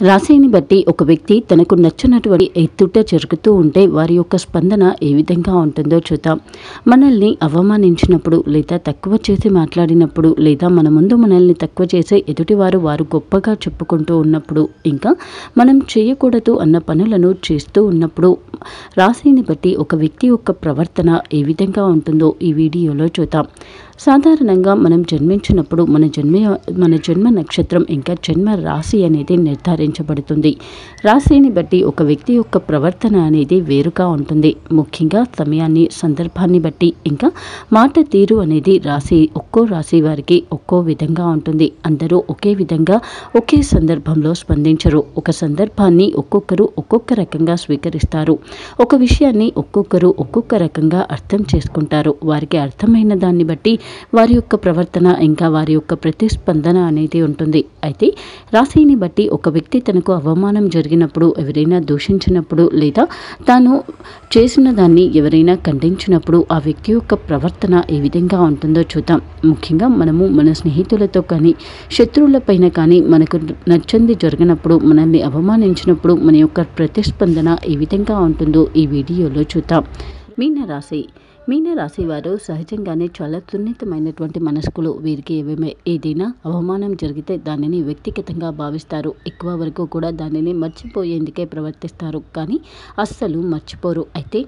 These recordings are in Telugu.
రాశిని బట్టి ఒక వ్యక్తి తనకు నచ్చినటువంటి ఎత్తుట జరుగుతూ ఉంటే వారి యొక్క స్పందన ఏ విధంగా ఉంటుందో చూద్దాం. మనల్ని అవమానించినప్పుడు, లేదా తక్కువ చేసి మాట్లాడినప్పుడు, లేదా మన ముందు మనల్ని తక్కువ చేసే ఎదుటివారు వారు గొప్పగా చెప్పుకుంటూ ఉన్నప్పుడు, ఇంకా మనం చేయకూడదు అన్న పనులను చేస్తూ ఉన్నప్పుడు రాశిని బట్టి ఒక వ్యక్తి యొక్క ప్రవర్తన ఏ విధంగా ఉంటుందో ఈ వీడియోలో చూద్దాం. సాధారణంగా మనం జన్మించినప్పుడు మన జన్మ నక్షత్రం ఇంకా జన్మ రాశి అనేది నిర్ధారించబడుతుంది. రాశిని బట్టి ఒక వ్యక్తి యొక్క ప్రవర్తన అనేది వేరుగా ఉంటుంది. ముఖ్యంగా సమయాన్ని, సందర్భాన్ని బట్టి, ఇంకా మాట తీరు అనేది ఒక్కో రాశి వారికి ఒక్కో విధంగా ఉంటుంది. అందరూ ఒకే విధంగా ఒకే సందర్భంలో స్పందించరు. ఒక సందర్భాన్ని ఒక్కొక్కరు ఒక్కొక్క రకంగా స్వీకరిస్తారు. ఒక విషయాన్ని ఒక్కొక్కరు ఒక్కొక్క రకంగా అర్థం చేసుకుంటారు. వారికి అర్థమైన దాన్ని బట్టి వారి యొక్క ప్రవర్తన ఇంకా వారి యొక్క ప్రతిస్పందన అనేది ఉంటుంది. అయితే రాశిని బట్టి ఒక వ్యక్తి తనకు అవమానం జరిగినప్పుడు, ఎవరైనా దూషించినప్పుడు, లేదా తాను చేసిన దాన్ని ఎవరైనా ఖండించినప్పుడు ఆ వ్యక్తి యొక్క ప్రవర్తన ఏ విధంగా ఉంటుందో చూద్దాం. ముఖ్యంగా మనము మన స్నేహితులతో కానీ, శత్రువులపైన కానీ మనకు నచ్చంది జరిగినప్పుడు, మనల్ని అవమానించినప్పుడు మన యొక్క ప్రతిస్పందన ఏ విధంగా ఉంటుందో ఈ వీడియోలో చూద్దాం. మీనరాశి వారు సహజంగానే చాలా సున్నితమైనటువంటి మనస్కులు. వీరికి ఏదైనా అవమానం జరిగితే దానిని వ్యక్తిగతంగా భావిస్తారు. ఎక్కువ వరకు కూడా దానిని మర్చిపోయేందుకే ప్రవర్తిస్తారు, కానీ అస్సలు మర్చిపోరు. అయితే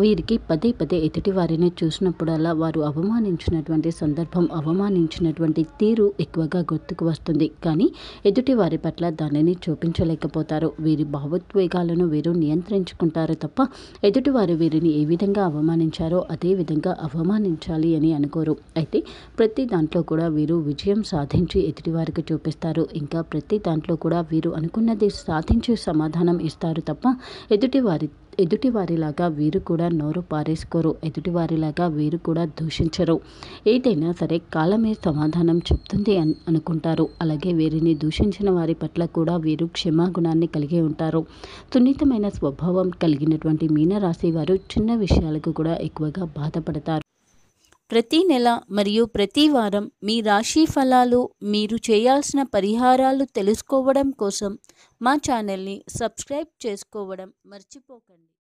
వీరికి పదే పదే ఎదుటి వారిని చూసినప్పుడల్లా వారు అవమానించినటువంటి సందర్భం, అవమానించినటువంటి తీరు ఎక్కువగా గుర్తుకు వస్తుంది. కానీ ఎదుటి వారి పట్ల దానిని చూపించలేకపోతారు. వీరి భావోద్వేగాలను వీరు నియంత్రించుకుంటారు తప్ప ఎదుటివారు వీరిని ఏ విధంగా అవమానించారో అదే విధంగా అవమానించాలి అని అనుకోరు. అయితే ప్రతి దాంట్లో కూడా వీరు విజయం సాధించి ఎదుటివారికి చూపిస్తారు. ఇంకా ప్రతి దాంట్లో కూడా వీరు అనుకున్నది సాధించి సమాధానం ఇస్తారు తప్ప ఎదుటివారిలాగా వీరు కూడా నోరు పారేసుకోరు. ఎదుటివారిలాగా వీరు కూడా దూషించరు. ఏదైనా సరే కాలమే సమాధానం చెప్తుంది అనుకుంటారు. అలాగే వీరిని దూషించిన వారి పట్ల కూడా వీరు క్షమాగుణాన్ని కలిగి ఉంటారు. సున్నితమైన స్వభావం కలిగినటువంటి మీనరాశి వారు చిన్న విషయాలకు కూడా ఎక్కువగా బాధపడతారు. ప్రతి నెల మరియు ప్రతి వారం మీ రాశి ఫలాలు, మీరు చేయాల్సిన పరిహారాలు తెలుసుకోవడం కోసం మా ఛానల్ని సబ్స్క్రైబ్ చేసుకోవడం మర్చిపోకండి.